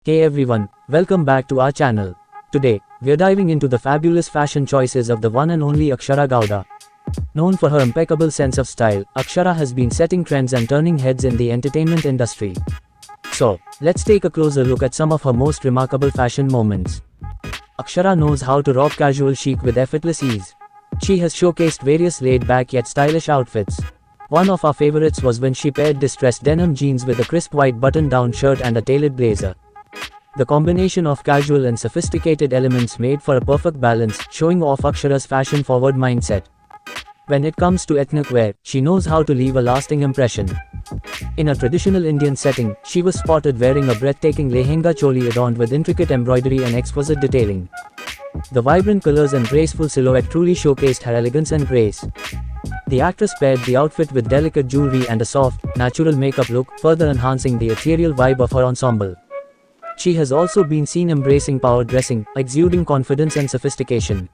Hey everyone, welcome back to our channel. Today, we're diving into the fabulous fashion choices of the one and only Akshara Gowda. Known for her impeccable sense of style, Akshara has been setting trends and turning heads in the entertainment industry. So, let's take a closer look at some of her most remarkable fashion moments. Akshara knows how to rock casual chic with effortless ease. She has showcased various laid-back yet stylish outfits. One of our favorites was when she paired distressed denim jeans with a crisp white button-down shirt and a tailored blazer. The combination of casual and sophisticated elements made for a perfect balance, showing off Akshara's fashion-forward mindset. When it comes to ethnic wear, she knows how to leave a lasting impression. In a traditional Indian setting, she was spotted wearing a breathtaking lehenga choli adorned with intricate embroidery and exquisite detailing. The vibrant colors and graceful silhouette truly showcased her elegance and grace. The actress paired the outfit with delicate jewelry and a soft, natural makeup look, further enhancing the ethereal vibe of her ensemble. She has also been seen embracing power dressing, exuding confidence and sophistication.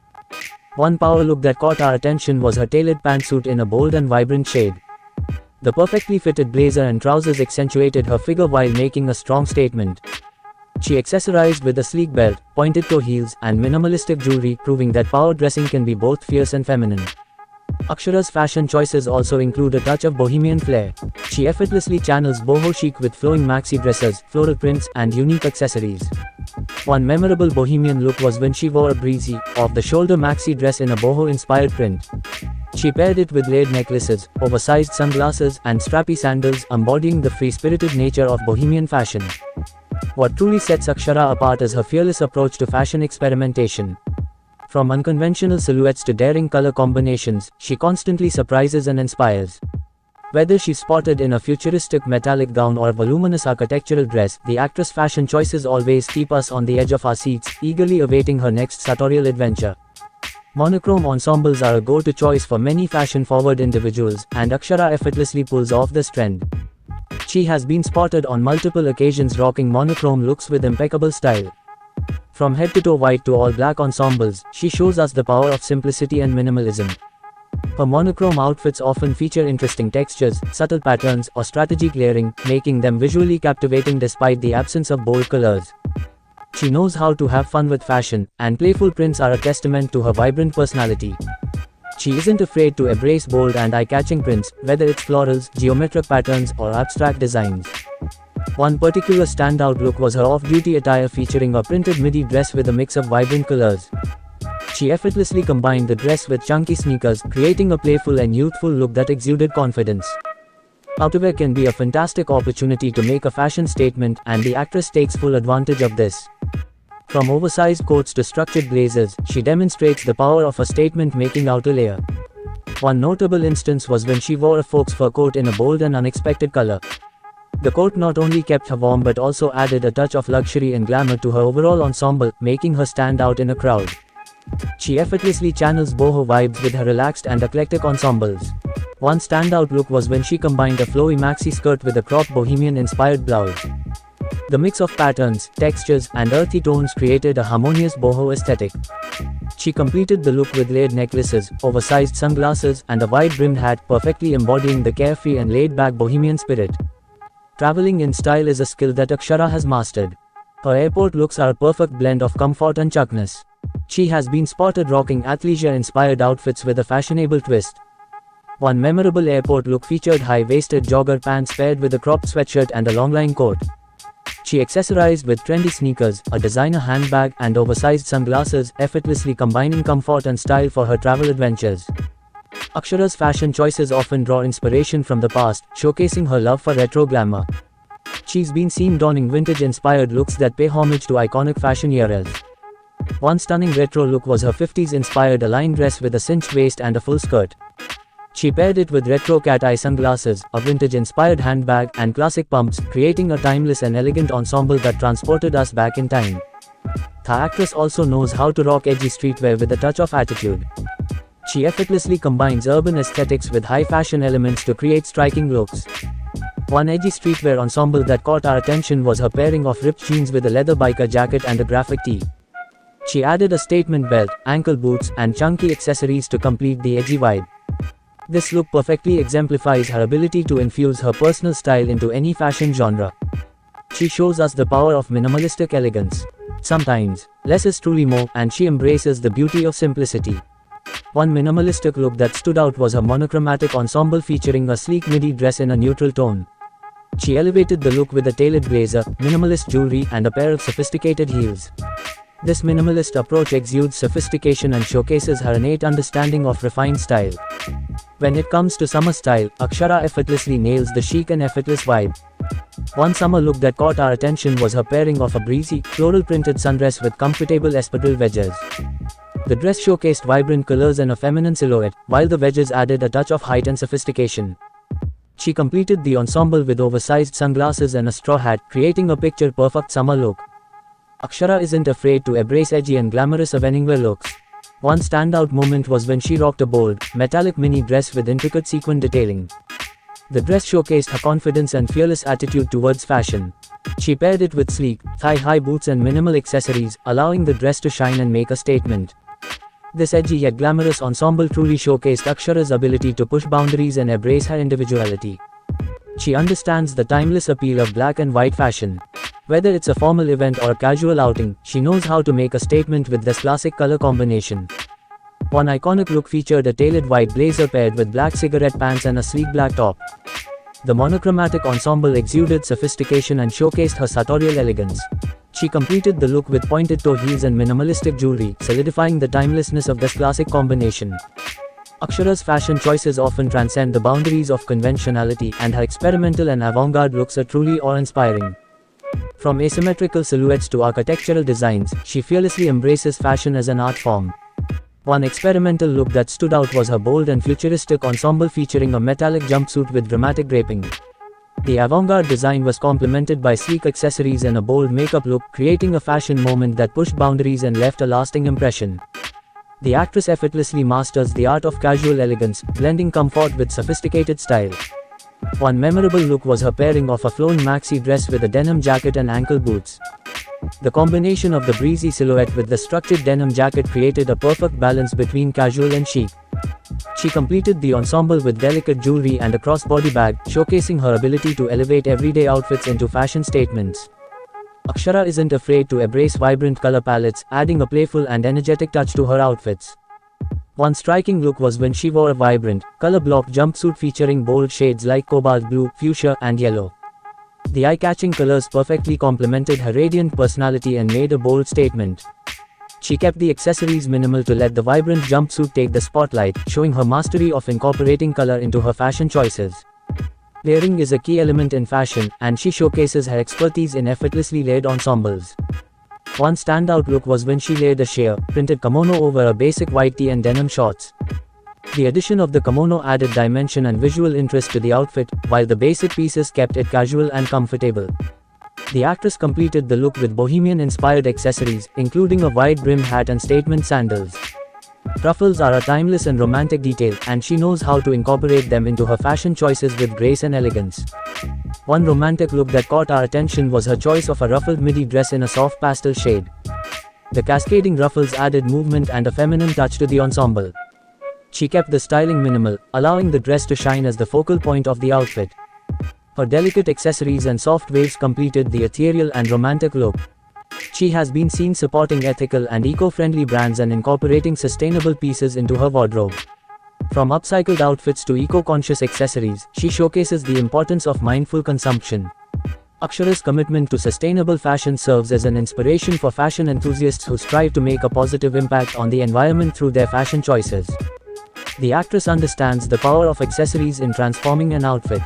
One power look that caught our attention was her tailored pantsuit in a bold and vibrant shade. The perfectly fitted blazer and trousers accentuated her figure while making a strong statement. She accessorized with a sleek belt, pointed toe heels, and minimalistic jewelry, proving that power dressing can be both fierce and feminine. Akshara's fashion choices also include a touch of bohemian flair. She effortlessly channels boho chic with flowing maxi dresses, floral prints, and unique accessories. One memorable bohemian look was when she wore a breezy, off-the-shoulder maxi dress in a boho-inspired print. She paired it with layered necklaces, oversized sunglasses, and strappy sandals, embodying the free-spirited nature of bohemian fashion. What truly sets Akshara apart is her fearless approach to fashion experimentation. From unconventional silhouettes to daring color combinations, she constantly surprises and inspires. Whether she's spotted in a futuristic metallic gown or a voluminous architectural dress, the actress' fashion choices always keep us on the edge of our seats, eagerly awaiting her next sartorial adventure. Monochrome ensembles are a go-to choice for many fashion-forward individuals, and Akshara effortlessly pulls off this trend. She has been spotted on multiple occasions rocking monochrome looks with impeccable style. From head-to-toe white to all-black ensembles, she shows us the power of simplicity and minimalism. Her monochrome outfits often feature interesting textures, subtle patterns, or strategic layering, making them visually captivating despite the absence of bold colors. She knows how to have fun with fashion, and playful prints are a testament to her vibrant personality. She isn't afraid to embrace bold and eye-catching prints, whether it's florals, geometric patterns, or abstract designs. One particular standout look was her off-duty attire featuring a printed midi dress with a mix of vibrant colors. She effortlessly combined the dress with chunky sneakers, creating a playful and youthful look that exuded confidence. Outerwear can be a fantastic opportunity to make a fashion statement, and the actress takes full advantage of this. From oversized coats to structured blazers, she demonstrates the power of a statement-making outer layer. One notable instance was when she wore a fox fur coat in a bold and unexpected color. The coat not only kept her warm but also added a touch of luxury and glamour to her overall ensemble, making her stand out in a crowd. She effortlessly channels boho vibes with her relaxed and eclectic ensembles. One standout look was when she combined a flowy maxi skirt with a cropped bohemian-inspired blouse. The mix of patterns, textures, and earthy tones created a harmonious boho aesthetic. She completed the look with layered necklaces, oversized sunglasses, and a wide-brimmed hat, perfectly embodying the carefree and laid-back bohemian spirit. Traveling in style is a skill that Akshara has mastered. Her airport looks are a perfect blend of comfort and chuckness. She has been spotted rocking athleisure-inspired outfits with a fashionable twist. One memorable airport look featured high-waisted jogger pants paired with a cropped sweatshirt and a long-line coat. She accessorized with trendy sneakers, a designer handbag, and oversized sunglasses, effortlessly combining comfort and style for her travel adventures. Akshara's fashion choices often draw inspiration from the past, showcasing her love for retro glamour. She's been seen donning vintage-inspired looks that pay homage to iconic fashion eras. One stunning retro look was her 50s-inspired aligned dress with a cinched waist and a full skirt. She paired it with retro cat-eye sunglasses, a vintage-inspired handbag, and classic pumps, creating a timeless and elegant ensemble that transported us back in time. The actress also knows how to rock edgy streetwear with a touch of attitude. She effortlessly combines urban aesthetics with high-fashion elements to create striking looks. One edgy streetwear ensemble that caught our attention was her pairing of ripped jeans with a leather biker jacket and a graphic tee. She added a statement belt, ankle boots, and chunky accessories to complete the edgy vibe. This look perfectly exemplifies her ability to infuse her personal style into any fashion genre. She shows us the power of minimalistic elegance. Sometimes, less is truly more, and she embraces the beauty of simplicity. One minimalistic look that stood out was her monochromatic ensemble featuring a sleek midi dress in a neutral tone. She elevated the look with a tailored blazer, minimalist jewelry, and a pair of sophisticated heels. This minimalist approach exudes sophistication and showcases her innate understanding of refined style. When it comes to summer style, Akshara effortlessly nails the chic and effortless vibe. One summer look that caught our attention was her pairing of a breezy, floral-printed sundress with comfortable espadrille wedges. The dress showcased vibrant colors and a feminine silhouette, while the wedges added a touch of height and sophistication. She completed the ensemble with oversized sunglasses and a straw hat, creating a picture-perfect summer look. Akshara isn't afraid to embrace edgy and glamorous eveningwear looks. One standout moment was when she rocked a bold, metallic mini dress with intricate sequin detailing. The dress showcased her confidence and fearless attitude towards fashion. She paired it with sleek, thigh-high boots and minimal accessories, allowing the dress to shine and make a statement. This edgy yet glamorous ensemble truly showcased Akshara's ability to push boundaries and embrace her individuality. She understands the timeless appeal of black and white fashion. Whether it's a formal event or a casual outing, she knows how to make a statement with this classic color combination. One iconic look featured a tailored white blazer paired with black cigarette pants and a sleek black top. The monochromatic ensemble exuded sophistication and showcased her sartorial elegance. She completed the look with pointed toe heels and minimalistic jewelry, solidifying the timelessness of this classic combination. Akshara's fashion choices often transcend the boundaries of conventionality, and her experimental and avant-garde looks are truly awe-inspiring. From asymmetrical silhouettes to architectural designs, she fearlessly embraces fashion as an art form. One experimental look that stood out was her bold and futuristic ensemble featuring a metallic jumpsuit with dramatic draping. The avant-garde design was complemented by sleek accessories and a bold makeup look, creating a fashion moment that pushed boundaries and left a lasting impression. The actress effortlessly masters the art of casual elegance, blending comfort with sophisticated style. One memorable look was her pairing of a flowing maxi dress with a denim jacket and ankle boots. The combination of the breezy silhouette with the structured denim jacket created a perfect balance between casual and chic. She completed the ensemble with delicate jewelry and a crossbody bag, showcasing her ability to elevate everyday outfits into fashion statements. Akshara isn't afraid to embrace vibrant color palettes, adding a playful and energetic touch to her outfits. One striking look was when she wore a vibrant, color-blocked jumpsuit featuring bold shades like cobalt blue, fuchsia, and yellow. The eye-catching colors perfectly complemented her radiant personality and made a bold statement. She kept the accessories minimal to let the vibrant jumpsuit take the spotlight, showing her mastery of incorporating color into her fashion choices. Layering is a key element in fashion, and she showcases her expertise in effortlessly layered ensembles. One standout look was when she layered a sheer, printed kimono over a basic white tee and denim shorts. The addition of the kimono added dimension and visual interest to the outfit, while the basic pieces kept it casual and comfortable. The actress completed the look with bohemian-inspired accessories, including a wide-brimmed hat and statement sandals. Ruffles are a timeless and romantic detail, and she knows how to incorporate them into her fashion choices with grace and elegance. One romantic look that caught our attention was her choice of a ruffled midi dress in a soft pastel shade. The cascading ruffles added movement and a feminine touch to the ensemble. She kept the styling minimal, allowing the dress to shine as the focal point of the outfit. Her delicate accessories and soft waves completed the ethereal and romantic look. She has been seen supporting ethical and eco-friendly brands and incorporating sustainable pieces into her wardrobe. From upcycled outfits to eco-conscious accessories, she showcases the importance of mindful consumption. Akshara's commitment to sustainable fashion serves as an inspiration for fashion enthusiasts who strive to make a positive impact on the environment through their fashion choices. The actress understands the power of accessories in transforming an outfit.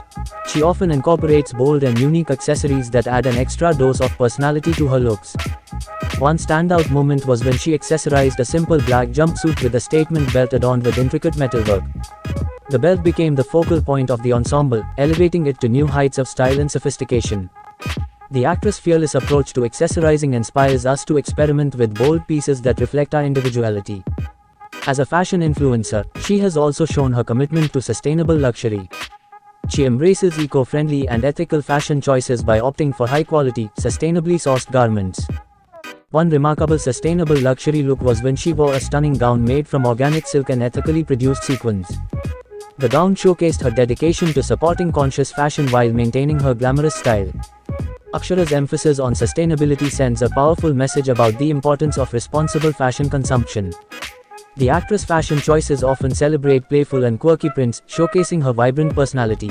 She often incorporates bold and unique accessories that add an extra dose of personality to her looks. One standout moment was when she accessorized a simple black jumpsuit with a statement belt adorned with intricate metalwork. The belt became the focal point of the ensemble, elevating it to new heights of style and sophistication. The actress' fearless approach to accessorizing inspires us to experiment with bold pieces that reflect our individuality. As a fashion influencer, she has also shown her commitment to sustainable luxury. She embraces eco-friendly and ethical fashion choices by opting for high-quality, sustainably sourced garments. One remarkable sustainable luxury look was when she wore a stunning gown made from organic silk and ethically produced sequins. The gown showcased her dedication to supporting conscious fashion while maintaining her glamorous style. Akshara's emphasis on sustainability sends a powerful message about the importance of responsible fashion consumption. The actress' fashion choices often celebrate playful and quirky prints, showcasing her vibrant personality.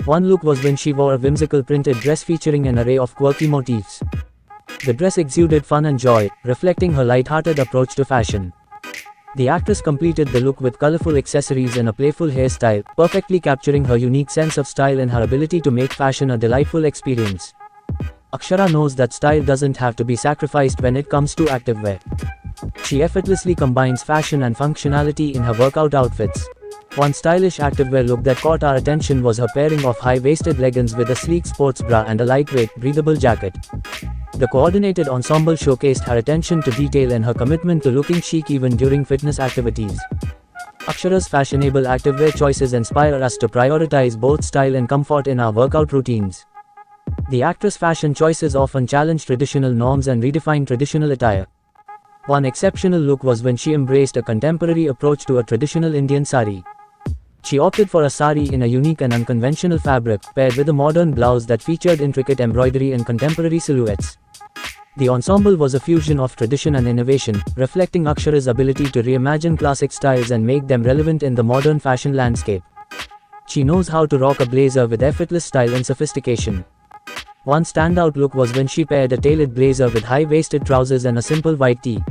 One look was when she wore a whimsical printed dress featuring an array of quirky motifs. The dress exuded fun and joy, reflecting her light-hearted approach to fashion. The actress completed the look with colorful accessories and a playful hairstyle, perfectly capturing her unique sense of style and her ability to make fashion a delightful experience. Akshara knows that style doesn't have to be sacrificed when it comes to activewear. She effortlessly combines fashion and functionality in her workout outfits. One stylish activewear look that caught our attention was her pairing of high-waisted leggings with a sleek sports bra and a lightweight, breathable jacket. The coordinated ensemble showcased her attention to detail and her commitment to looking chic even during fitness activities. Akshara's fashionable activewear choices inspire us to prioritize both style and comfort in our workout routines. The actress' fashion choices often challenge traditional norms and redefine traditional attire. One exceptional look was when she embraced a contemporary approach to a traditional Indian sari. She opted for a sari in a unique and unconventional fabric, paired with a modern blouse that featured intricate embroidery and contemporary silhouettes. The ensemble was a fusion of tradition and innovation, reflecting Akshara's ability to reimagine classic styles and make them relevant in the modern fashion landscape. She knows how to rock a blazer with effortless style and sophistication. One standout look was when she paired a tailored blazer with high-waisted trousers and a simple white tee.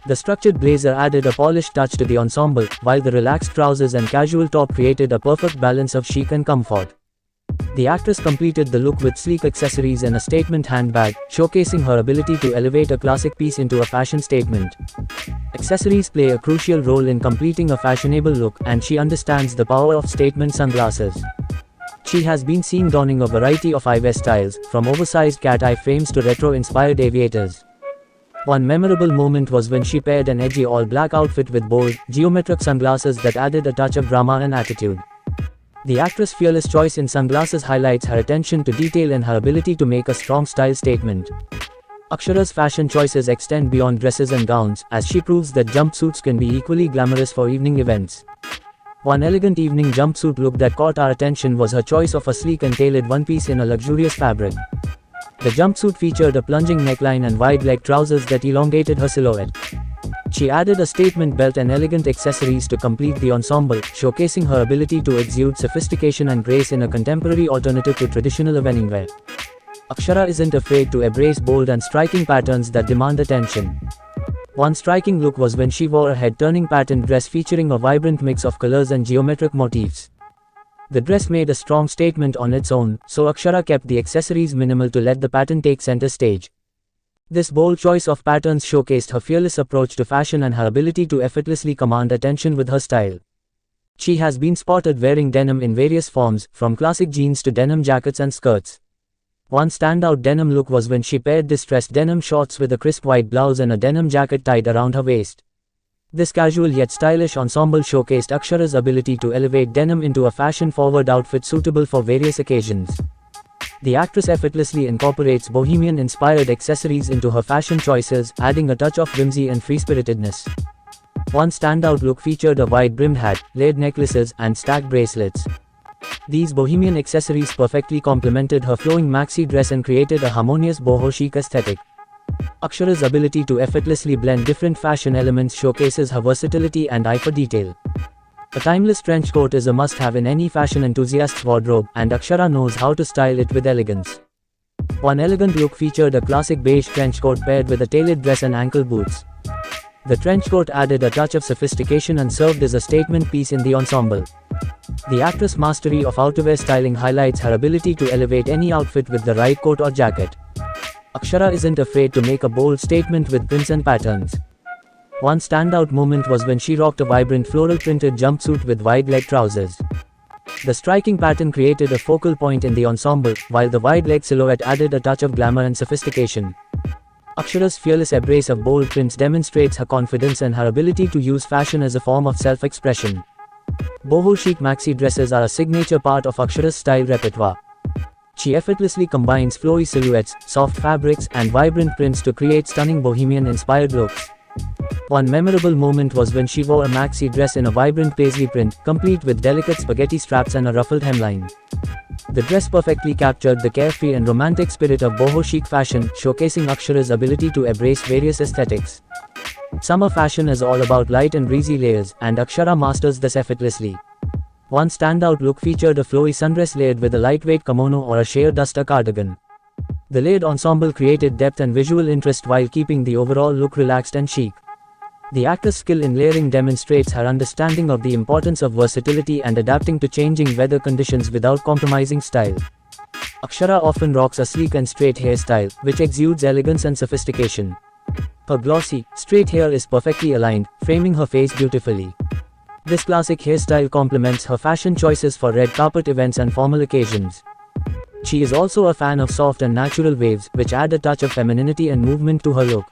The structured blazer added a polished touch to the ensemble, while the relaxed trousers and casual top created a perfect balance of chic and comfort. The actress completed the look with sleek accessories and a statement handbag, showcasing her ability to elevate a classic piece into a fashion statement. Accessories play a crucial role in completing a fashionable look, and she understands the power of statement sunglasses. She has been seen donning a variety of eyewear styles, from oversized cat-eye frames to retro-inspired aviators. One memorable moment was when she paired an edgy all-black outfit with bold, geometric sunglasses that added a touch of drama and attitude. The actress' fearless choice in sunglasses highlights her attention to detail and her ability to make a strong style statement. Akshara's fashion choices extend beyond dresses and gowns, as she proves that jumpsuits can be equally glamorous for evening events. One elegant evening jumpsuit look that caught our attention was her choice of a sleek and tailored one-piece in a luxurious fabric. The jumpsuit featured a plunging neckline and wide-leg trousers that elongated her silhouette. She added a statement belt and elegant accessories to complete the ensemble, showcasing her ability to exude sophistication and grace in a contemporary alternative to traditional evening wear. Akshara isn't afraid to embrace bold and striking patterns that demand attention. One striking look was when she wore a head-turning patterned dress featuring a vibrant mix of colors and geometric motifs. The dress made a strong statement on its own, so Akshara kept the accessories minimal to let the pattern take center stage. This bold choice of patterns showcased her fearless approach to fashion and her ability to effortlessly command attention with her style. She has been spotted wearing denim in various forms, from classic jeans to denim jackets and skirts. One standout denim look was when she paired distressed denim shorts with a crisp white blouse and a denim jacket tied around her waist. This casual yet stylish ensemble showcased Akshara's ability to elevate denim into a fashion-forward outfit suitable for various occasions. The actress effortlessly incorporates bohemian-inspired accessories into her fashion choices, adding a touch of whimsy and free-spiritedness. One standout look featured a wide-brimmed hat, layered necklaces, and stacked bracelets. These bohemian accessories perfectly complemented her flowing maxi dress and created a harmonious boho chic aesthetic. Akshara's ability to effortlessly blend different fashion elements showcases her versatility and eye for detail. A timeless trench coat is a must-have in any fashion enthusiast's wardrobe, and Akshara knows how to style it with elegance. One elegant look featured a classic beige trench coat paired with a tailored dress and ankle boots. The trench coat added a touch of sophistication and served as a statement piece in the ensemble. The actress' mastery of outerwear styling highlights her ability to elevate any outfit with the right coat or jacket. Akshara isn't afraid to make a bold statement with prints and patterns. One standout moment was when she rocked a vibrant floral printed jumpsuit with wide-leg trousers. The striking pattern created a focal point in the ensemble, while the wide-leg silhouette added a touch of glamour and sophistication. Akshara's fearless embrace of bold prints demonstrates her confidence and her ability to use fashion as a form of self-expression. Boho chic maxi dresses are a signature part of Akshara's style repertoire. She effortlessly combines flowy silhouettes, soft fabrics, and vibrant prints to create stunning bohemian-inspired looks. One memorable moment was when she wore a maxi dress in a vibrant paisley print, complete with delicate spaghetti straps and a ruffled hemline. The dress perfectly captured the carefree and romantic spirit of boho chic fashion, showcasing Akshara's ability to embrace various aesthetics. Summer fashion is all about light and breezy layers, and Akshara masters this effortlessly. One standout look featured a flowy sundress layered with a lightweight kimono or a sheer duster cardigan. The layered ensemble created depth and visual interest while keeping the overall look relaxed and chic. The actress' skill in layering demonstrates her understanding of the importance of versatility and adapting to changing weather conditions without compromising style. Akshara often rocks a sleek and straight hairstyle, which exudes elegance and sophistication. Her glossy, straight hair is perfectly aligned, framing her face beautifully. This classic hairstyle complements her fashion choices for red carpet events and formal occasions. She is also a fan of soft and natural waves, which add a touch of femininity and movement to her look.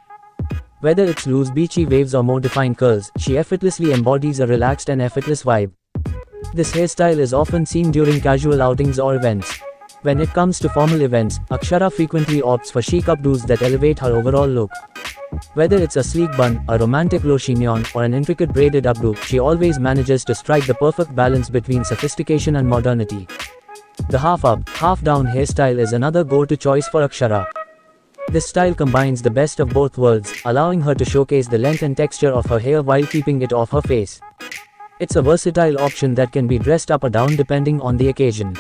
Whether it's loose beachy waves or more defined curls, she effortlessly embodies a relaxed and effortless vibe. This hairstyle is often seen during casual outings or events. When it comes to formal events, Akshara frequently opts for chic updos that elevate her overall look. Whether it's a sleek bun, a romantic low chignon, or an intricate braided updo, she always manages to strike the perfect balance between sophistication and modernity. The half-up, half-down hairstyle is another go-to choice for Akshara. This style combines the best of both worlds, allowing her to showcase the length and texture of her hair while keeping it off her face. It's a versatile option that can be dressed up or down depending on the occasion.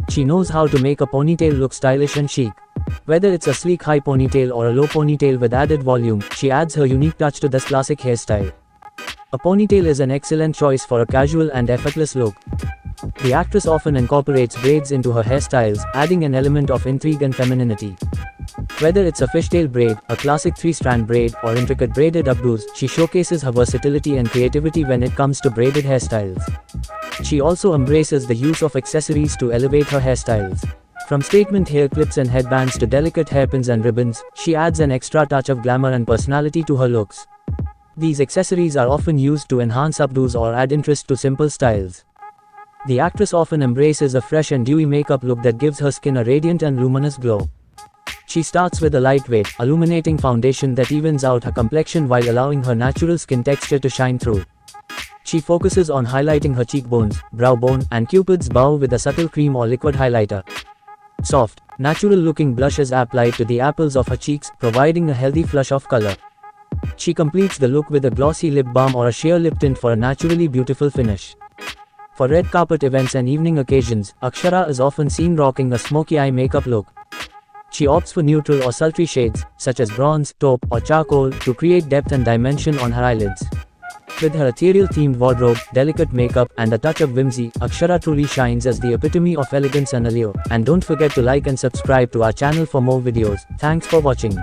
She knows how to make a ponytail look stylish and chic. Whether it's a sleek high ponytail or a low ponytail with added volume, she adds her unique touch to this classic hairstyle. A ponytail is an excellent choice for a casual and effortless look. The actress often incorporates braids into her hairstyles, adding an element of intrigue and femininity. Whether it's a fishtail braid, a classic three-strand braid, or intricate braided updos, she showcases her versatility and creativity when it comes to braided hairstyles. She also embraces the use of accessories to elevate her hairstyles. From statement hair clips and headbands to delicate hairpins and ribbons, she adds an extra touch of glamour and personality to her looks. These accessories are often used to enhance updos or add interest to simple styles. The actress often embraces a fresh and dewy makeup look that gives her skin a radiant and luminous glow. She starts with a lightweight, illuminating foundation that evens out her complexion while allowing her natural skin texture to shine through. She focuses on highlighting her cheekbones, brow bone, and cupid's bow with a subtle cream or liquid highlighter. Soft, natural-looking blushes apply to the apples of her cheeks, providing a healthy flush of color. She completes the look with a glossy lip balm or a sheer lip tint for a naturally beautiful finish. For red carpet events and evening occasions, Akshara is often seen rocking a smoky eye makeup look. She opts for neutral or sultry shades, such as bronze, taupe, or charcoal, to create depth and dimension on her eyelids. With her ethereal-themed wardrobe, delicate makeup, and a touch of whimsy, Akshara truly shines as the epitome of elegance and allure. And don't forget to like and subscribe to our channel for more videos. Thanks for watching.